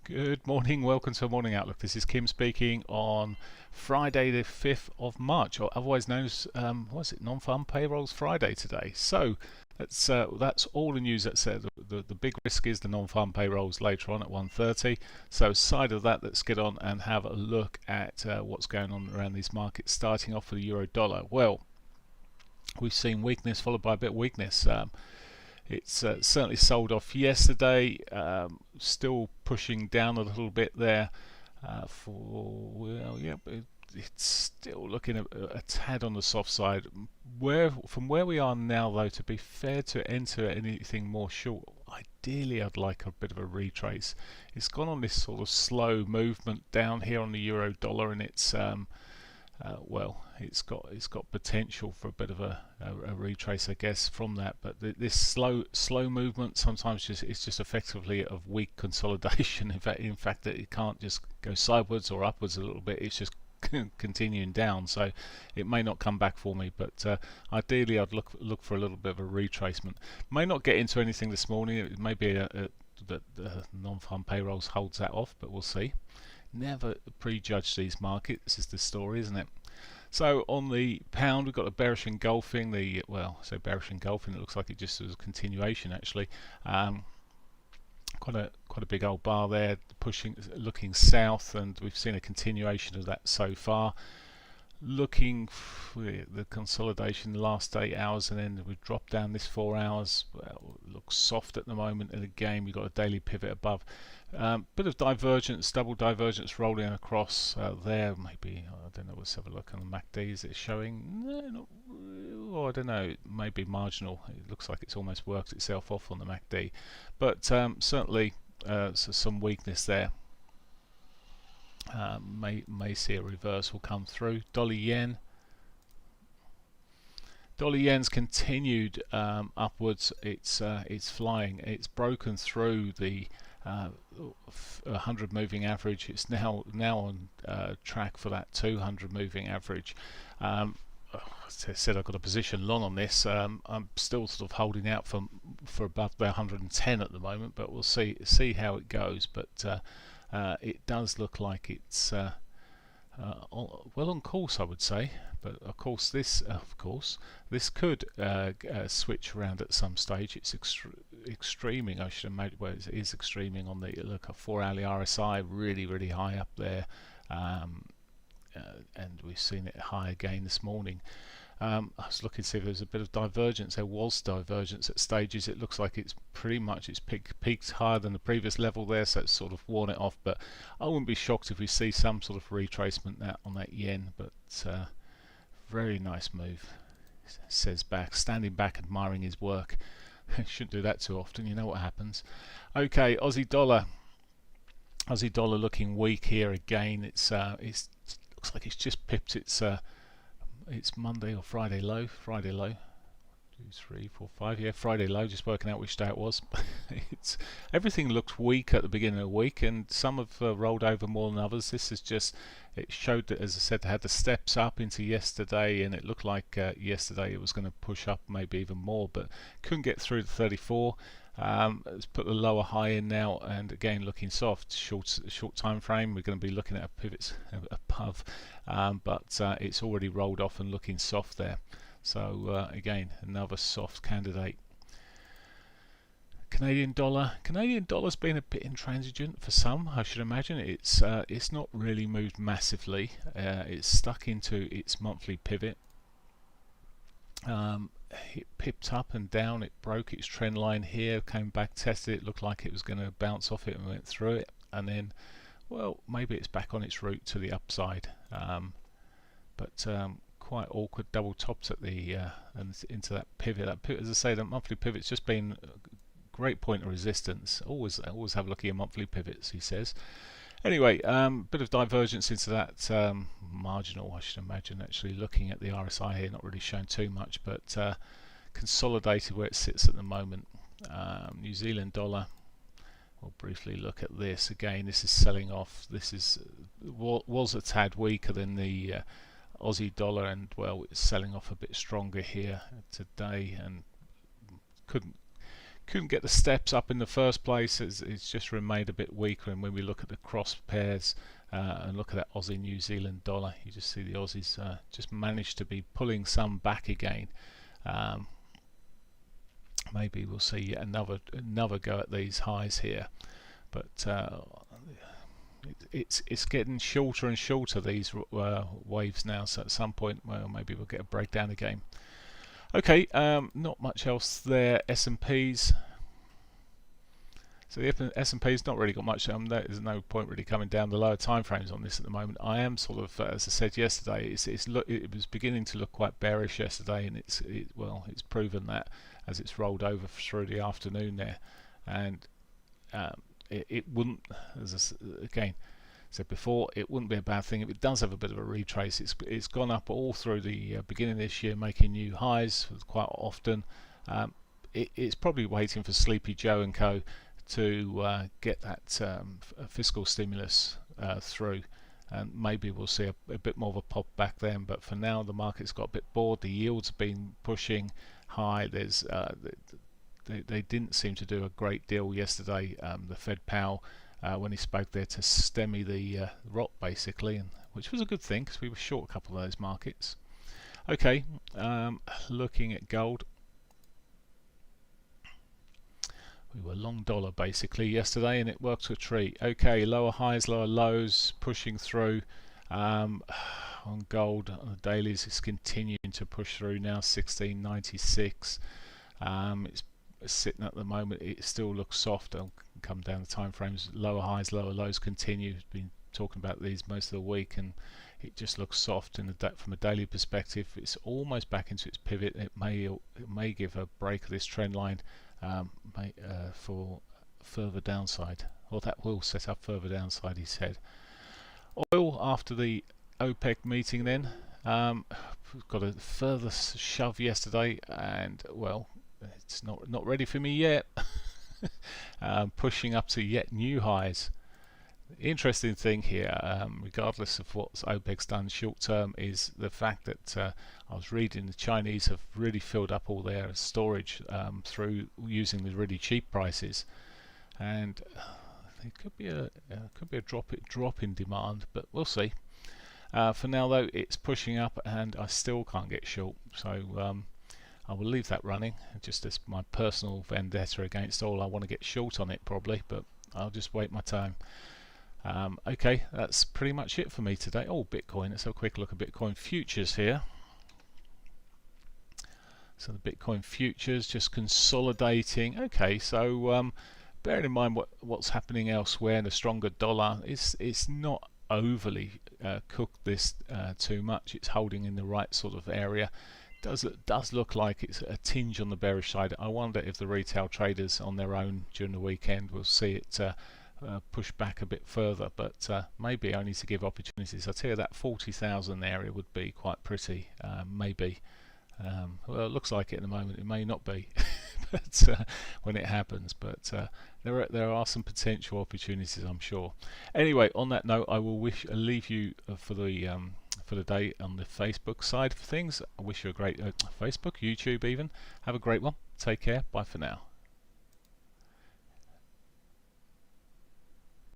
Good morning, welcome to a Morning Outlook. This is Kim speaking on Friday the 5th of March, or otherwise known as, what is it, Non-Farm Payrolls Friday today. So that's all the news that's said. The big risk is the non-farm payrolls later on at 1:30. So side of that, let's get on and have a look at what's going on around these markets, starting off with the euro dollar. Well, we've seen weakness followed by a bit of weakness. It's certainly sold off yesterday, still pushing down a little bit there it's still looking a tad on the soft side. From where we are now, though, to be fair to enter anything more short, ideally I'd like a bit of a retrace. It's gone on this sort of slow movement down here on the euro dollar, and it's it's got potential for a bit of a retrace, I guess, from that. But this slow movement sometimes it's just effectively of weak consolidation. In fact, that it can't just go sideways or upwards a little bit. It's just continuing down. So it may not come back for me. But ideally, I'd look for a little bit of a retracement. May not get into anything this morning. It may be that the non-farm payrolls holds that off, but we'll see. Never prejudge these markets. This is the story, isn't it? So on the pound, we've got a bearish engulfing. Bearish engulfing. It looks like it just was a continuation, actually. Quite a big old bar there, looking south, and we've seen a continuation of that so far. Looking for the consolidation the last 8 hours, and then we've dropped down this 4 hours. Well, it looks soft at the moment, and again we've got a daily pivot above. Bit of divergence, double divergence rolling across there. Maybe, I don't know, let's have a look on the MACD. Is it showing? No, I don't know, it may be marginal. It looks like it's almost worked itself off on the MACD, but certainly some weakness there. May see a reversal come through. Dollar yen's continued upwards. It's flying. It's broken through the 100 moving average. It's now on track for that 200 moving average. As I said, I've got a position long on this. I'm still sort of holding out for above the 110 at the moment, but we'll see how it goes. But it does look like it's well on course, I would say. But of course this could switch around at some stage. It's extreming, I should imagine. Well, it is extreming on the look at 4-hourly RSI, really high up there, and we've seen it high again this morning. I was looking to see if there's a bit of divergence. There was divergence at stages. It looks like it's peaked higher than the previous level there, so it's sort of worn it off. But I wouldn't be shocked if we see some sort of retracement on that yen. But very nice move. Says standing back, admiring his work. Shouldn't do that too often. You know what happens. Okay, Aussie dollar. Aussie dollar looking weak here again. It looks like it's just pipped its Monday or Friday low. 2, 3, 4, 5. Yeah, Friday low. Just working out which day it was. Everything looked weak at the beginning of the week, and some have rolled over more than others. This is just, it showed that, as I said, it had the steps up into yesterday, and it looked like yesterday it was going to push up maybe even more, but couldn't get through the 34. Let's put the lower high in now, and again looking soft. Short time frame, we're going to be looking at pivots above, but it's already rolled off and looking soft there. So again, another soft candidate. Canadian dollar's been a bit intransigent for some, I should imagine. It's not really moved massively. It's stuck into its monthly pivot. It pipped up and down. It broke its trend line here, came back, tested it, looked like it was going to bounce off it and went through it, and then, well, maybe it's back on its route to the upside. But quite awkward double tops at the and into that pivot. That pivot, as I say, that monthly pivot's just been a great point of resistance. Always have a look at your monthly pivots, he says. Anyway, bit of divergence into that marginal, I should imagine. Actually, looking at the RSI here, not really showing too much, but consolidated where it sits at the moment. New Zealand dollar. We'll briefly look at this again. This is selling off. This was a tad weaker than the Aussie dollar, and well, it's selling off a bit stronger here today, and couldn't get the steps up in the first place. It's just remained a bit weaker, and when we look at the cross pairs and look at that Aussie New Zealand dollar, you just see the Aussies just managed to be pulling some back again. Maybe we'll see another go at these highs here, but it's getting shorter and shorter, these waves now, so at some point, well, maybe we'll get a breakdown again. Okay, not much else there. S&Ps. So the S&P's not really got much. There's no point really coming down the lower time frames on this at the moment. I am sort of, as I said yesterday, it was beginning to look quite bearish yesterday, and it's proven that as it's rolled over through the afternoon there, and it wouldn't, as again said before, it wouldn't be a bad thing if it does have a bit of a retrace. It's gone up all through the beginning of this year, making new highs quite often. It's probably waiting for Sleepy Joe and Co to get that fiscal stimulus through, and maybe we'll see a bit more of a pop back then. But for now, the market's got a bit bored. The yields have been pushing high. They didn't seem to do a great deal yesterday. The Fed Powell, when he spoke there, to stemmy the rot basically, and which was a good thing because we were short a couple of those markets. Okay, looking at gold. We were long dollar basically yesterday, and it worked to a treat. Okay, lower highs, lower lows, pushing through. On gold on the dailies, it's continuing to push through now. 1696. It's sitting at the moment. It still looks soft. I'll come down the time frames. Lower highs, lower lows continue. Been talking about these most of the week, and it just looks soft in the from a daily perspective. It's almost back into its pivot. It may give a break of this trend line for further downside, or that will set up further downside, he said. Oil, after the OPEC meeting then, we've got a further shove yesterday, and well, it's not ready for me yet. Pushing up to yet new highs. The interesting thing here, regardless of what OPEC's done short term, is the fact that I was reading the Chinese have really filled up all their storage through using the really cheap prices, and it could be a drop in demand, but we'll see. For now though, it's pushing up, and I still can't get short, so I will leave that running, just as my personal vendetta against oil. I want to get short on it probably, but I'll just wait my time. Okay, that's pretty much it for me today. Oh, Bitcoin. Let's have a quick look at Bitcoin futures here. So the Bitcoin futures just consolidating. Okay, so bearing in mind what's happening elsewhere, the stronger dollar, it's not overly cooked this too much. It's holding in the right sort of area. Does look like it's a tinge on the bearish side. I wonder if the retail traders on their own during the weekend will see it push back a bit further, but maybe only to give opportunities. I tell you, that 40,000 area would be quite pretty. Maybe. Well, it looks like it at the moment. It may not be, but when it happens. But there are some potential opportunities, I'm sure. Anyway, on that note, I will leave you for the day on the Facebook side of things. I wish you a great Facebook, YouTube even. Have a great one. Take care. Bye for now.